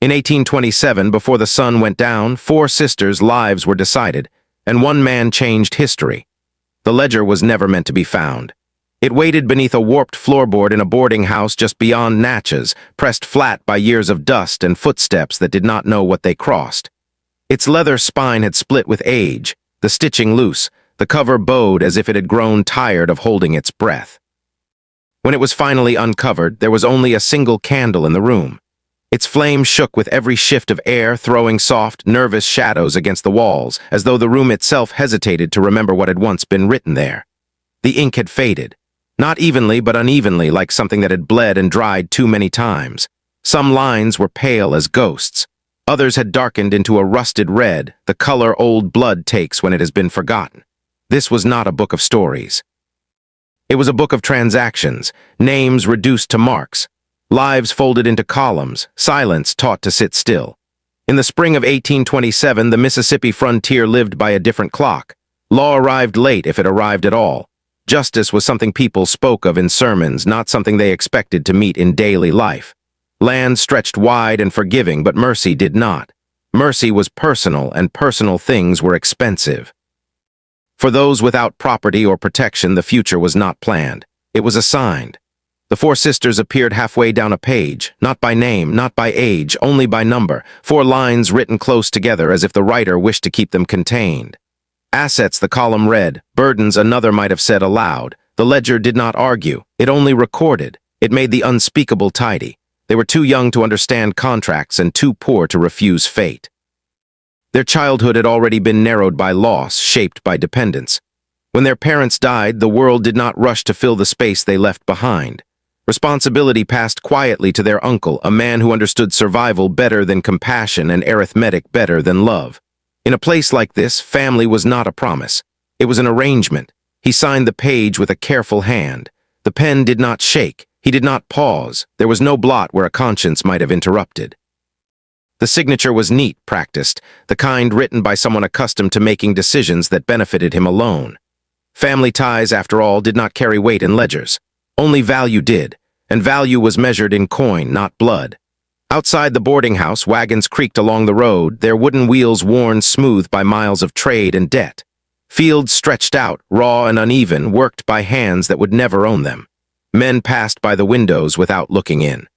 In 1827, before the sun went down, 4 sisters' lives were decided, and one man changed history. The ledger was never meant to be found. It waited beneath a warped floorboard in a boarding house just beyond Natchez, pressed flat by years of dust and footsteps that did not know what they crossed. Its leather spine had split with age, the stitching loose, the cover bowed as if it had grown tired of holding its breath. When it was finally uncovered, there was only a single candle in the room. Its flame shook with every shift of air, throwing soft, nervous shadows against the walls, as though the room itself hesitated to remember what had once been written there. The ink had faded, not evenly but unevenly, like something that had bled and dried too many times. Some lines were pale as ghosts. Others had darkened into a rusted red, the color old blood takes when it has been forgotten. This was not a book of stories. It was a book of transactions, names reduced to marks, lives folded into columns, silence taught to sit still. In the spring of 1827, the Mississippi frontier lived by a different clock. Law arrived late, if it arrived at all. Justice was something people spoke of in sermons, not something they expected to meet in daily life. Land stretched wide and forgiving, but mercy did not. Mercy was personal, and personal things were expensive. For those without property or protection, the future was not planned. It was assigned. The 4 sisters appeared halfway down a page, not by name, not by age, only by number, 4 lines written close together as if the writer wished to keep them contained. Assets, the column read; burdens, another might have said aloud. The ledger did not argue, it only recorded. It made the unspeakable tidy. They were too young to understand contracts and too poor to refuse fate. Their childhood had already been narrowed by loss, shaped by dependence. When their parents died, the world did not rush to fill the space they left behind. Responsibility passed quietly to their uncle, a man who understood survival better than compassion and arithmetic better than love. In a place like this, family was not a promise. It was an arrangement. He signed the page with a careful hand. The pen did not shake. He did not pause. There was no blot where a conscience might have interrupted. The signature was neat, practiced, the kind written by someone accustomed to making decisions that benefited him alone. Family ties, after all, did not carry weight in ledgers. Only value did, and value was measured in coin, not blood. Outside the boarding house, wagons creaked along the road, their wooden wheels worn smooth by miles of trade and debt. Fields stretched out, raw and uneven, worked by hands that would never own them. Men passed by the windows without looking in.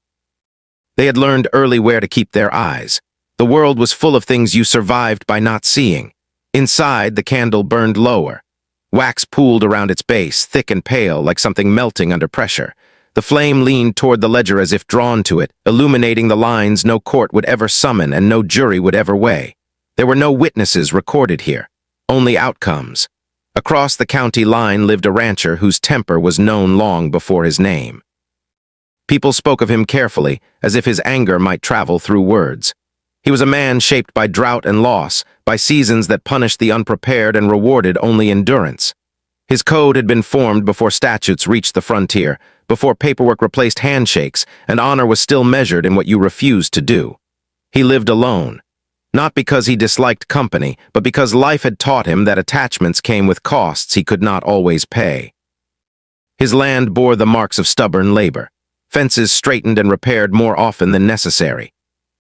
They had learned early where to keep their eyes. The world was full of things you survived by not seeing. Inside, the candle burned lower. Wax pooled around its base, thick and pale, like something melting under pressure. The flame leaned toward the ledger as if drawn to it, illuminating the lines no court would ever summon and no jury would ever weigh. There were no witnesses recorded here, only outcomes. Across the county line lived a rancher whose temper was known long before his name. People spoke of him carefully, as if his anger might travel through words. He was a man shaped by drought and loss, by seasons that punished the unprepared and rewarded only endurance. His code had been formed before statutes reached the frontier, before paperwork replaced handshakes, and honor was still measured in what you refused to do. He lived alone, not because he disliked company, but because life had taught him that attachments came with costs he could not always pay. His land bore the marks of stubborn labor. Fences straightened and repaired more often than necessary.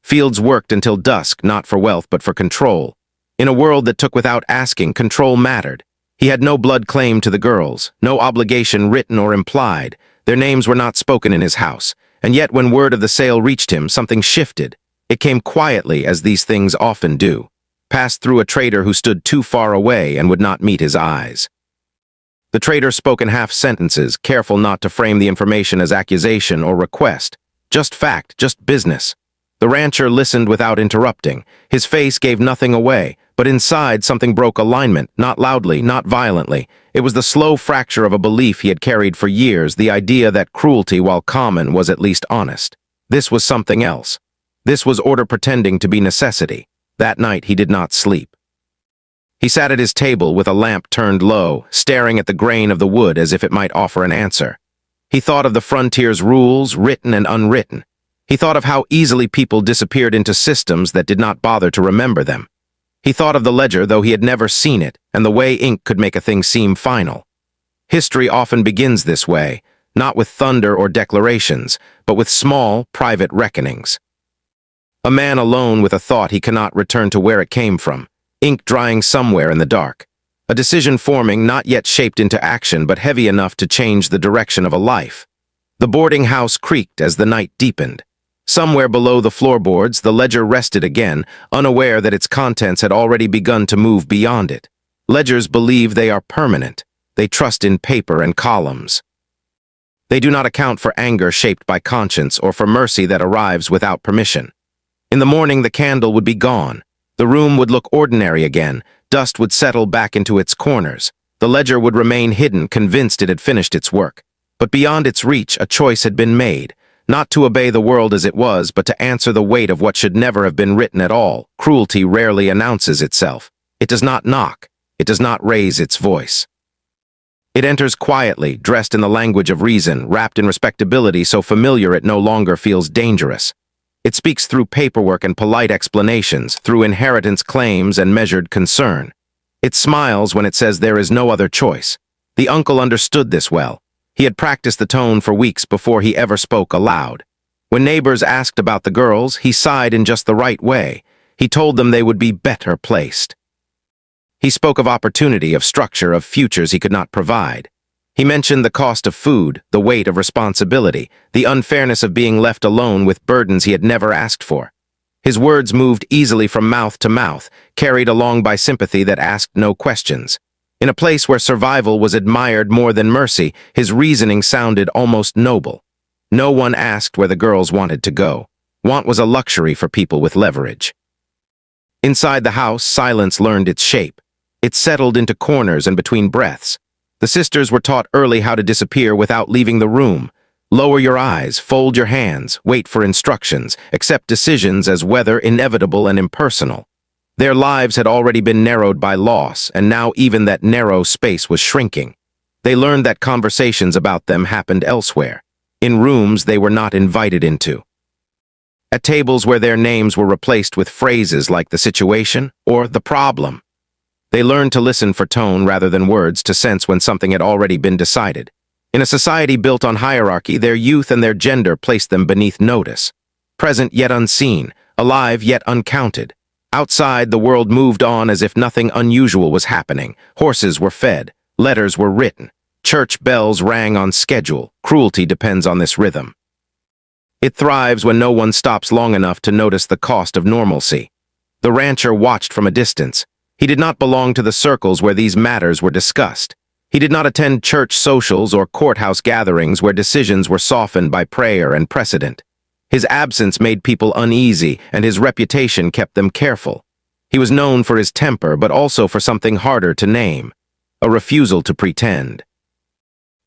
Fields worked until dusk, not for wealth but for control. In a world that took without asking, control mattered. He had no blood claim to the girls, no obligation written or implied. Their names were not spoken in his house, and yet when word of the sale reached him, something shifted. It came quietly, as these things often do, passed through a trader who stood too far away and would not meet his eyes. The trader spoke in half sentences, careful not to frame the information as accusation or request. Just fact, just business. The rancher listened without interrupting. His face gave nothing away, but inside something broke alignment, not loudly, not violently. It was the slow fracture of a belief he had carried for years, the idea that cruelty, while common, was at least honest. This was something else. This was order pretending to be necessity. That night he did not sleep. He sat at his table with a lamp turned low, staring at the grain of the wood as if it might offer an answer. He thought of the frontier's rules, written and unwritten. He thought of how easily people disappeared into systems that did not bother to remember them. He thought of the ledger, though he had never seen it, and the way ink could make a thing seem final. History often begins this way, not with thunder or declarations, but with small, private reckonings. A man alone with a thought he cannot return to where it came from, ink drying somewhere in the dark. A decision forming, not yet shaped into action, but heavy enough to change the direction of a life. The boarding house creaked as the night deepened. Somewhere below the floorboards, the ledger rested again, unaware that its contents had already begun to move beyond it. Ledgers believe they are permanent. They trust in paper and columns. They do not account for anger shaped by conscience or for mercy that arrives without permission. In the morning, the candle would be gone. The room would look ordinary again. Dust would settle back into its corners. The ledger would remain hidden, convinced it had finished its work. But beyond its reach, a choice had been made. Not to obey the world as it was, but to answer the weight of what should never have been written at all. Cruelty rarely announces itself. It does not knock. It does not raise its voice. It enters quietly, dressed in the language of reason, wrapped in respectability so familiar it no longer feels dangerous. It speaks through paperwork and polite explanations, through inheritance claims and measured concern. It smiles when it says there is no other choice. The uncle understood this well. He had practiced the tone for weeks before he ever spoke aloud. When neighbors asked about the girls, he sighed in just the right way. He told them they would be better placed. He spoke of opportunity, of structure, of futures he could not provide. He mentioned the cost of food, the weight of responsibility, the unfairness of being left alone with burdens he had never asked for. His words moved easily from mouth to mouth, carried along by sympathy that asked no questions. In a place where survival was admired more than mercy, his reasoning sounded almost noble. No one asked where the girls wanted to go. Want was a luxury for people with leverage. Inside the house, silence learned its shape. It settled into corners and between breaths. The sisters were taught early how to disappear without leaving the room. Lower your eyes, fold your hands, wait for instructions, accept decisions as whether inevitable and impersonal. Their lives had already been narrowed by loss, and now even that narrow space was shrinking. They learned that conversations about them happened elsewhere, in rooms they were not invited into. At tables where their names were replaced with phrases like the situation or the problem. They learned to listen for tone rather than words, to sense when something had already been decided. In a society built on hierarchy, their youth and their gender placed them beneath notice. Present yet unseen, alive yet uncounted. Outside, the world moved on as if nothing unusual was happening. Horses were fed, letters were written, church bells rang on schedule. Cruelty depends on this rhythm. It thrives when no one stops long enough to notice the cost of normalcy. The rancher watched from a distance. He did not belong to the circles where these matters were discussed. He did not attend church socials or courthouse gatherings where decisions were softened by prayer and precedent. His absence made people uneasy, and his reputation kept them careful. He was known for his temper, but also for something harder to name: a refusal to pretend.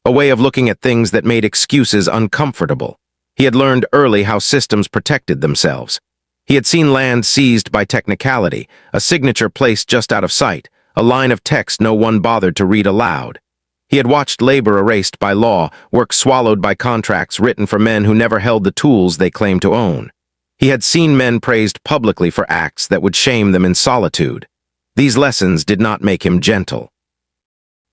A way of looking at things that made excuses uncomfortable. He had learned early how systems protected themselves. He had seen land seized by technicality, a signature placed just out of sight, a line of text no one bothered to read aloud. He had watched labor erased by law, work swallowed by contracts written for men who never held the tools they claimed to own. He had seen men praised publicly for acts that would shame them in solitude. These lessons did not make him gentle.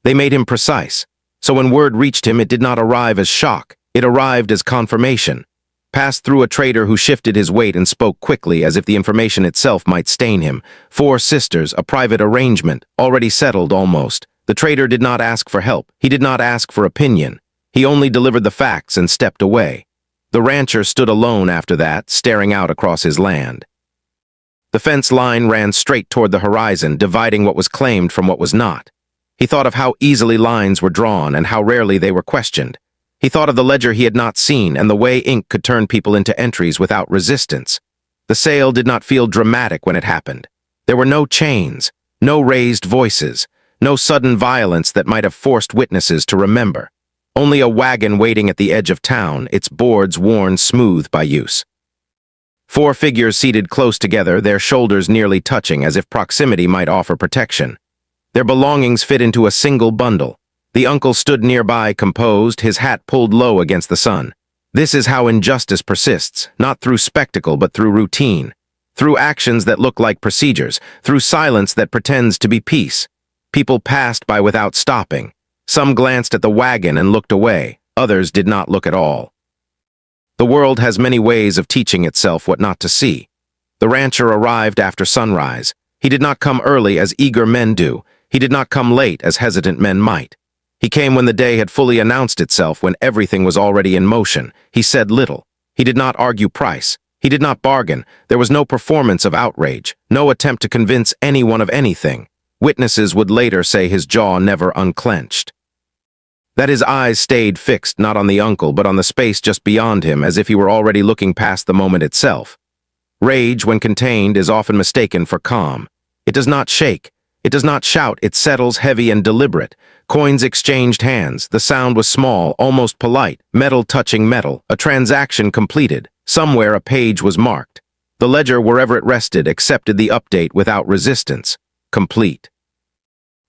They made him precise, so when word reached him, it did not arrive as shock, it arrived as confirmation. Passed through a trader who shifted his weight and spoke quickly as if the information itself might stain him. 4 sisters, a private arrangement, already settled almost. The trader did not ask for help. He did not ask for opinion. He only delivered the facts and stepped away. The rancher stood alone after that, staring out across his land. The fence line ran straight toward the horizon, dividing what was claimed from what was not. He thought of how easily lines were drawn and how rarely they were questioned. He thought of the ledger he had not seen and the way ink could turn people into entries without resistance. The sale did not feel dramatic when it happened. There were no chains, no raised voices, no sudden violence that might have forced witnesses to remember. Only a wagon waiting at the edge of town, its boards worn smooth by use. 4 figures seated close together, their shoulders nearly touching as if proximity might offer protection. Their belongings fit into a single bundle. The uncle stood nearby, composed, his hat pulled low against the sun. This is how injustice persists, not through spectacle but through routine, through actions that look like procedures, through silence that pretends to be peace. People passed by without stopping. Some glanced at the wagon and looked away. Others did not look at all. The world has many ways of teaching itself what not to see. The rancher arrived after sunrise. He did not come early as eager men do. He did not come late as hesitant men might. He came when the day had fully announced itself, when everything was already in motion. He said little. He did not argue price. He did not bargain. There was no performance of outrage, no attempt to convince anyone of anything. Witnesses would later say his jaw never unclenched. That his eyes stayed fixed not on the uncle but on the space just beyond him, as if he were already looking past the moment itself. Rage, when contained, is often mistaken for calm. It does not shake. It does not shout. It settles heavy and deliberate. Coins exchanged hands. The sound was small, almost polite. Metal touching metal. A transaction completed. Somewhere a page was marked. The ledger, wherever it rested, accepted the update without resistance. Complete.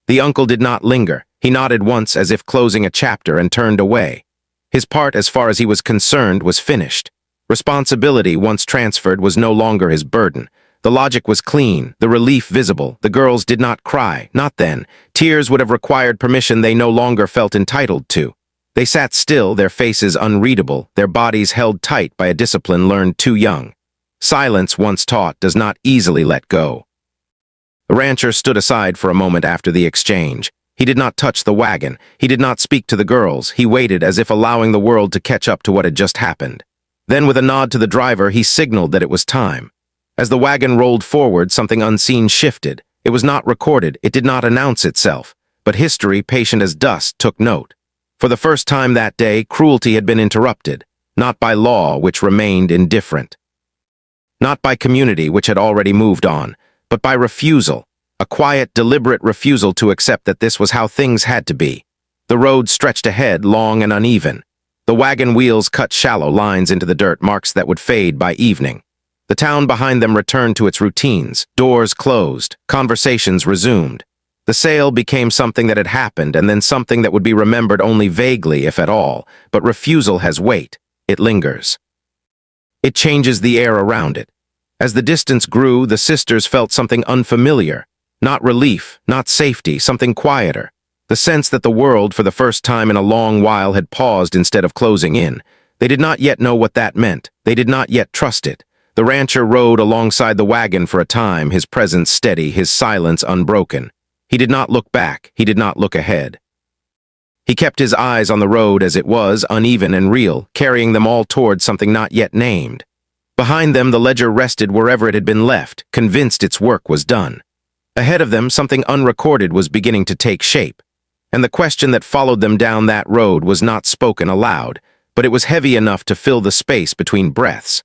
The uncle did not linger. He nodded once as if closing a chapter and turned away. His part, as far as he was concerned, was finished. Responsibility, once transferred, was no longer his burden. The logic was clean, the relief visible. The girls did not cry, not then. Tears would have required permission they no longer felt entitled to. They sat still, their faces unreadable, their bodies held tight by a discipline learned too young. Silence, once taught, does not easily let go. The rancher stood aside for a moment after the exchange. He did not touch the wagon. He did not speak to the girls. He waited, as if allowing the world to catch up to what had just happened. Then, with a nod to the driver, he signaled that it was time. As the wagon rolled forward, something unseen shifted. It was not recorded. It did not announce itself. But history, patient as dust, took note. For the first time that day, cruelty had been interrupted. Not by law, which remained indifferent. Not by community, which had already moved on. But by refusal. A quiet, deliberate refusal to accept that this was how things had to be. The road stretched ahead, long and uneven. The wagon wheels cut shallow lines into the dirt, marks that would fade by evening. The town behind them returned to its routines. Doors closed. Conversations resumed. The sale became something that had happened, and then something that would be remembered only vaguely, if at all. But refusal has weight. It lingers. It changes the air around it. As the distance grew, the sisters felt something unfamiliar. Not relief, not safety, something quieter. The sense that the world, for the first time in a long while, had paused instead of closing in. They did not yet know what that meant. They did not yet trust it. The rancher rode alongside the wagon for a time, his presence steady, his silence unbroken. He did not look back. He did not look ahead. He kept his eyes on the road as it was, uneven and real, carrying them all toward something not yet named. Behind them, the ledger rested wherever it had been left, convinced its work was done. Ahead of them, something unrecorded was beginning to take shape. And the question that followed them down that road was not spoken aloud, but it was heavy enough to fill the space between breaths.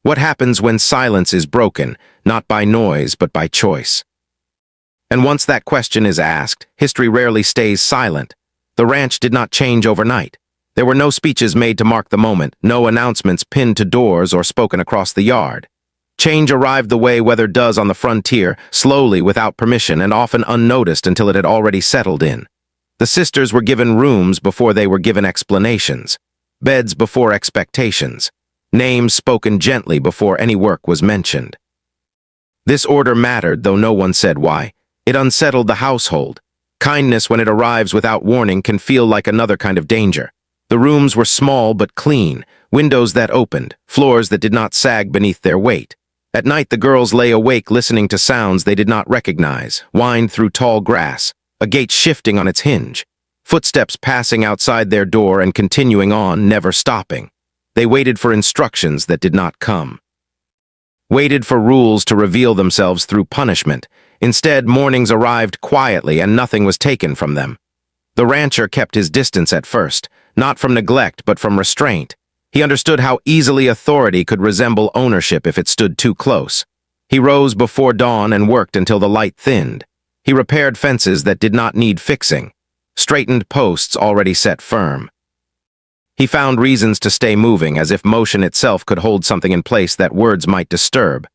What happens when silence is broken, not by noise, but by choice? And once that question is asked, history rarely stays silent. The ranch did not change overnight. There were no speeches made to mark the moment, no announcements pinned to doors or spoken across the yard. Change arrived the way weather does on the frontier, slowly, without permission, and often unnoticed until it had already settled in. The sisters were given rooms before they were given explanations, beds before expectations, names spoken gently before any work was mentioned. This order mattered, though no one said why. It unsettled the household. Kindness, when it arrives without warning, can feel like another kind of danger. The rooms were small but clean, windows that opened, floors that did not sag beneath their weight. At night, the girls lay awake listening to sounds they did not recognize, whined through tall grass, a gate shifting on its hinge, footsteps passing outside their door and continuing on, never stopping. They waited for instructions that did not come. Waited for rules to reveal themselves through punishment. Instead, mornings arrived quietly and nothing was taken from them. The rancher kept his distance at first, not from neglect but from restraint. He understood how easily authority could resemble ownership if it stood too close. He rose before dawn and worked until the light thinned. He repaired fences that did not need fixing, straightened posts already set firm. He found reasons to stay moving, as if motion itself could hold something in place that words might disturb.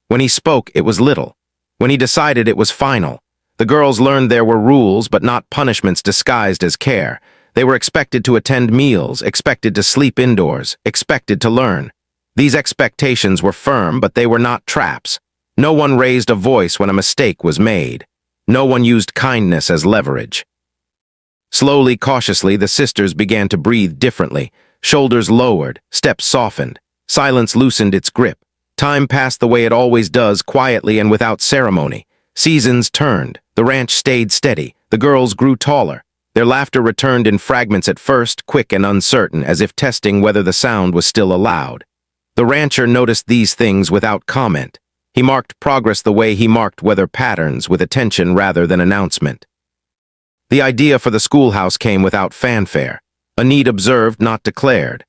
When he spoke, it was little. When he decided, it was final. The girls learned there were rules, but not punishments disguised as care. They were expected to attend meals, expected to sleep indoors, expected to learn. These expectations were firm, but they were not traps. No one raised a voice when a mistake was made. No one used kindness as leverage. Slowly, cautiously, the sisters began to breathe differently. Shoulders lowered, steps softened. Silence loosened its grip. Time passed the way it always does, quietly and without ceremony. Seasons turned. The ranch stayed steady. The girls grew taller. Their laughter returned in fragments at first, quick and uncertain, as if testing whether the sound was still allowed. The rancher noticed these things without comment. He marked progress the way he marked weather patterns, with attention rather than announcement. The idea for the schoolhouse came without fanfare, a need observed, not declared.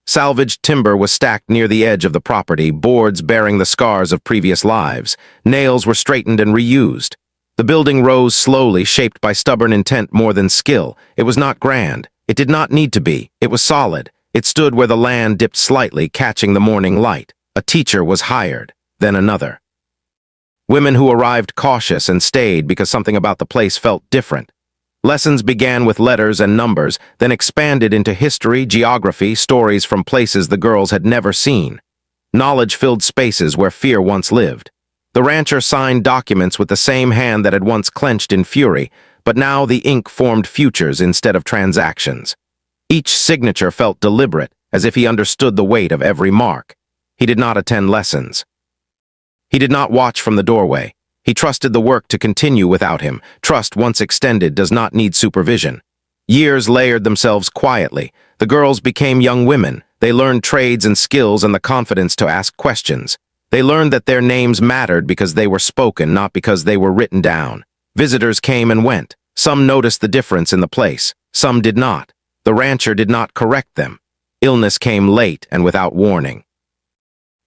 Salvaged timber was stacked near the edge of the property, boards bearing the scars of previous lives. Nails were straightened and reused. The building rose slowly, shaped by stubborn intent more than skill. It was not grand. It did not need to be. It was solid. It stood where the land dipped slightly, catching the morning light. A teacher was hired, then another. Women who arrived cautious and stayed because something about the place felt different. Lessons began with letters and numbers, then expanded into history, geography, stories from places the girls had never seen. Knowledge filled spaces where fear once lived. The rancher signed documents with the same hand that had once clenched in fury, but now the ink formed futures instead of transactions. Each signature felt deliberate, as if he understood the weight of every mark. He did not attend lessons. He did not watch from the doorway. He trusted the work to continue without him. Trust, once extended, does not need supervision. Years layered themselves quietly. The girls became young women. They learned trades and skills and the confidence to ask questions. They learned that their names mattered because they were spoken, not because they were written down. Visitors came and went. Some noticed the difference in the place. Some did not. The rancher did not correct them. Illness came late and without warning.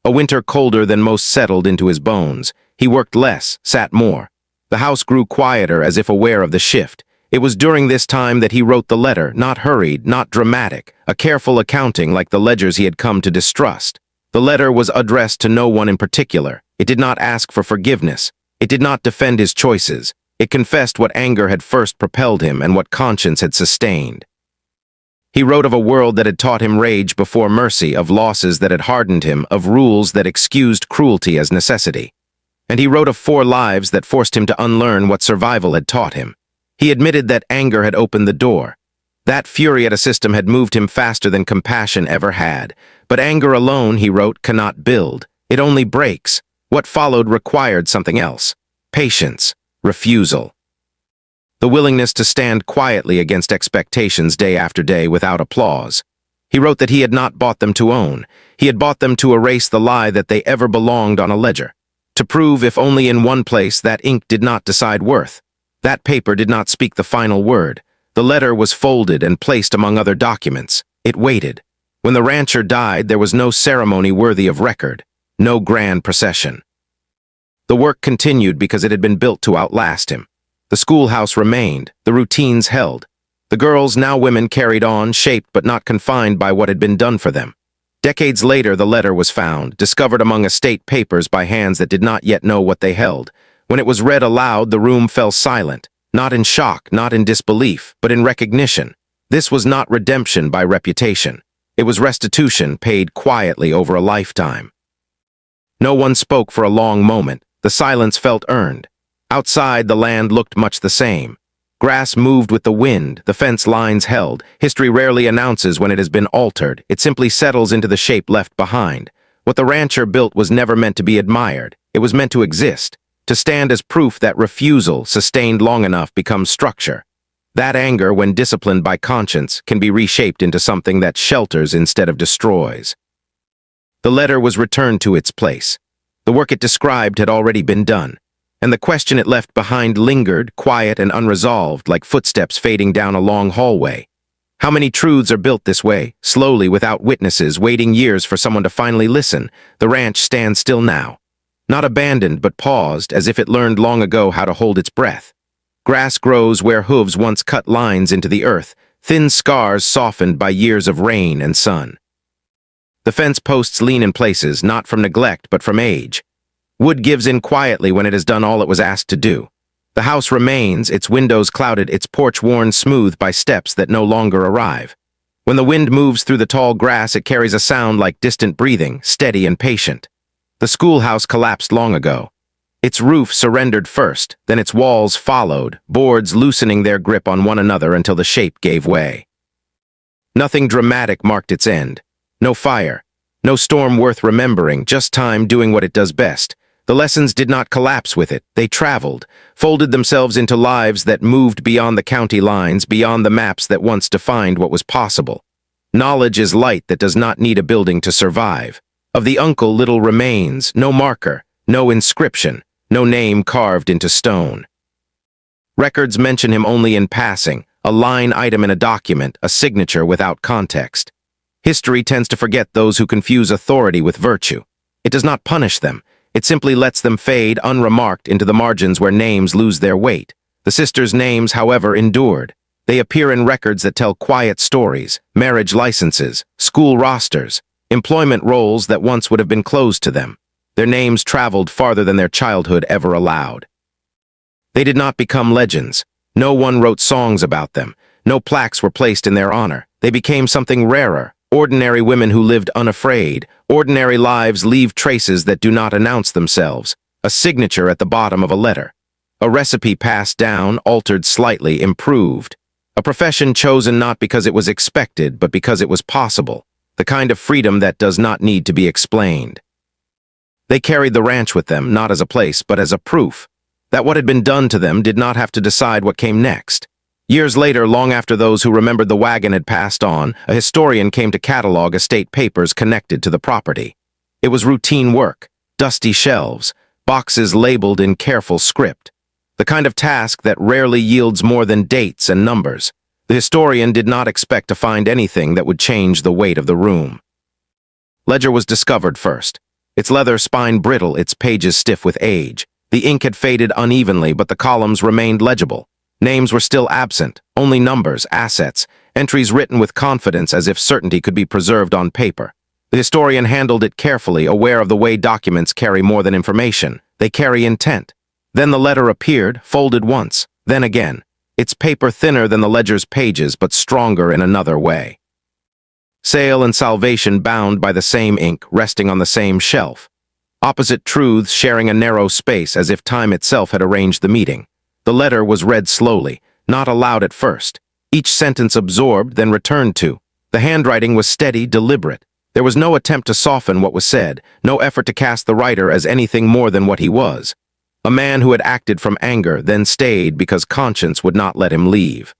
A winter colder than most settled into his bones. He worked less, sat more. The house grew quieter, as if aware of the shift. It was during this time that he wrote the letter, not hurried, not dramatic, a careful accounting like the ledgers he had come to distrust. The letter was addressed to no one in particular. It did not ask for forgiveness. It did not defend his choices. It confessed what anger had first propelled him and what conscience had sustained. He wrote of a world that had taught him rage before mercy, of losses that had hardened him, of rules that excused cruelty as necessity. And he wrote of 4 lives that forced him to unlearn what survival had taught him. He admitted that anger had opened the door. That fury at a system had moved him faster than compassion ever had. But anger alone, he wrote, cannot build. It only breaks. What followed required something else. Patience. Refusal. The willingness to stand quietly against expectations day after day without applause. He wrote that he had not bought them to own. He had bought them to erase the lie that they ever belonged on a ledger. To prove, if only in one place, that ink did not decide worth. That paper did not speak the final word. The letter was folded and placed among other documents. It waited. When the rancher died, there was no ceremony worthy of record, no grand procession. The work continued because it had been built to outlast him. The schoolhouse remained, the routines held. The girls, now women, carried on, shaped but not confined by what had been done for them. Decades later, the letter was found, discovered among estate papers by hands that did not yet know what they held. When it was read aloud, the room fell silent, not in shock, not in disbelief, but in recognition. This was not redemption by reputation. It was restitution paid quietly over a lifetime. No one spoke for a long moment. The silence felt earned. Outside, the land looked much the same. Grass moved with the wind, the fence lines held. History rarely announces when it has been altered. It simply settles into the shape left behind. What the rancher built was never meant to be admired. It was meant to exist, to stand as proof that refusal, sustained long enough, becomes structure. That anger, when disciplined by conscience, can be reshaped into something that shelters instead of destroys. The letter was returned to its place. The work it described had already been done, and the question it left behind lingered, quiet and unresolved, like footsteps fading down a long hallway. How many truths are built this way, slowly, without witnesses, waiting years for someone to finally listen? The ranch stands still now. Not abandoned, but paused, as if it learned long ago how to hold its breath. Grass grows where hooves once cut lines into the earth, thin scars softened by years of rain and sun. The fence posts lean in places, not from neglect, but from age. Wood gives in quietly when it has done all it was asked to do. The house remains, its windows clouded, its porch worn smooth by steps that no longer arrive. When the wind moves through the tall grass, it carries a sound like distant breathing, steady and patient. The schoolhouse collapsed long ago. Its roof surrendered first, then its walls followed, boards loosening their grip on one another until the shape gave way. Nothing dramatic marked its end. No fire, No storm worth remembering, just time doing what it does best. The lessons did not collapse with it. They traveled, folded themselves into lives that moved beyond the county lines, beyond the maps that once defined what was possible. Knowledge is light that does not need a building to survive. Of the uncle, little remains, no marker, no inscription, no name carved into stone. Records mention him only in passing, a line item in a document, a signature without context. History tends to forget those who confuse authority with virtue. It does not punish them. It simply lets them fade unremarked into the margins where names lose their weight. The sisters' names, however, endured. They appear in records that tell quiet stories, marriage licenses, school rosters, employment roles that once would have been closed to them. Their names traveled farther than their childhood ever allowed. They did not become legends. No one wrote songs about them. No plaques were placed in their honor. They became something rarer. Ordinary women who lived unafraid. Ordinary lives leave traces that do not announce themselves. A signature at the bottom of a letter. A recipe passed down, altered slightly, improved. A profession chosen not because it was expected, but because it was possible. The kind of freedom that does not need to be explained. They carried the ranch with them, not as a place, but as a proof that what had been done to them did not have to decide what came next. Years later, long after those who remembered the wagon had passed on, a historian came to catalog estate papers connected to the property. It was routine work, dusty shelves, boxes labeled in careful script. The kind of task that rarely yields more than dates and numbers. The historian did not expect to find anything that would change the weight of the room. Ledger was discovered first. Its leather spine brittle, its pages stiff with age. The ink had faded unevenly, but the columns remained legible. Names were still absent, only numbers, assets, entries written with confidence as if certainty could be preserved on paper. The historian handled it carefully, aware of the way documents carry more than information. They carry intent. Then the letter appeared, folded once, then again. Its paper thinner than the ledger's pages, but stronger in another way. Sale and salvation bound by the same ink, resting on the same shelf. Opposite truths sharing a narrow space as if time itself had arranged the meeting. The letter was read slowly, not aloud at first. Each sentence absorbed, then returned to. The handwriting was steady, deliberate. There was no attempt to soften what was said, no effort to cast the writer as anything more than what he was. A man who had acted from anger, then stayed because conscience would not let him leave.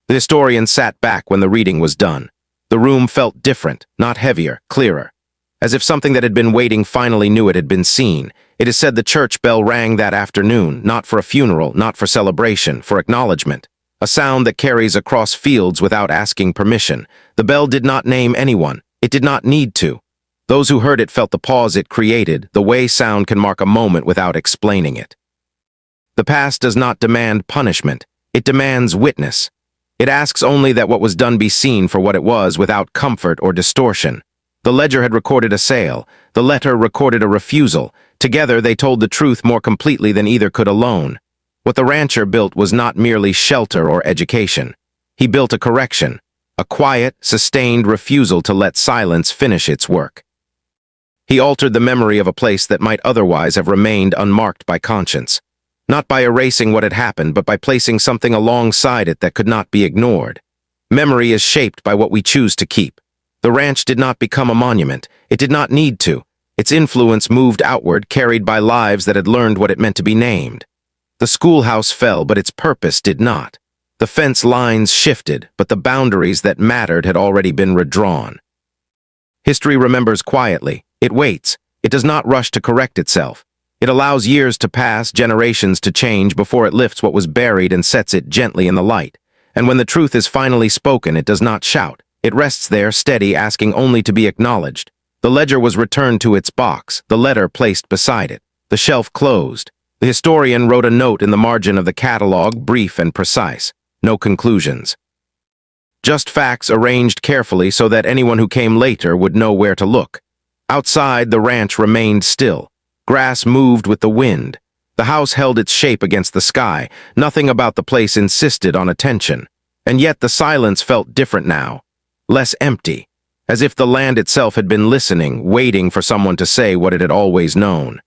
The historian sat back when the reading was done. The room felt different, not heavier, clearer. As if something that had been waiting finally knew it had been seen. It is said the church bell rang that afternoon, not for a funeral, not for celebration, for acknowledgement. A sound that carries across fields without asking permission. The bell did not name anyone. It did not need to. Those who heard it felt the pause it created, the way sound can mark a moment without explaining it. The past does not demand punishment. It demands witness. It asks only that what was done be seen for what it was without comfort or distortion. The ledger had recorded a sale. The letter recorded a refusal. Together they told the truth more completely than either could alone. What the rancher built was not merely shelter or education. He built a correction, a quiet, sustained refusal to let silence finish its work. He altered the memory of a place that might otherwise have remained unmarked by conscience. Not by erasing what had happened, but by placing something alongside it that could not be ignored. Memory is shaped by what we choose to keep. The ranch did not become a monument. It did not need to. Its influence moved outward, carried by lives that had learned what it meant to be named. The schoolhouse fell, but its purpose did not. The fence lines shifted, but the boundaries that mattered had already been redrawn. History remembers quietly. It waits. It does not rush to correct itself. It allows years to pass, generations to change before it lifts what was buried and sets it gently in the light. And when the truth is finally spoken, it does not shout. It rests there, steady, asking only to be acknowledged. The ledger was returned to its box, the letter placed beside it. The shelf closed. The historian wrote a note in the margin of the catalog, brief and precise. No conclusions. Just facts arranged carefully so that anyone who came later would know where to look. Outside, the ranch remained still. Grass moved with the wind. The house held its shape against the sky. Nothing about the place insisted on attention. And yet the silence felt different now. Less empty. As if the land itself had been listening, waiting for someone to say what it had always known.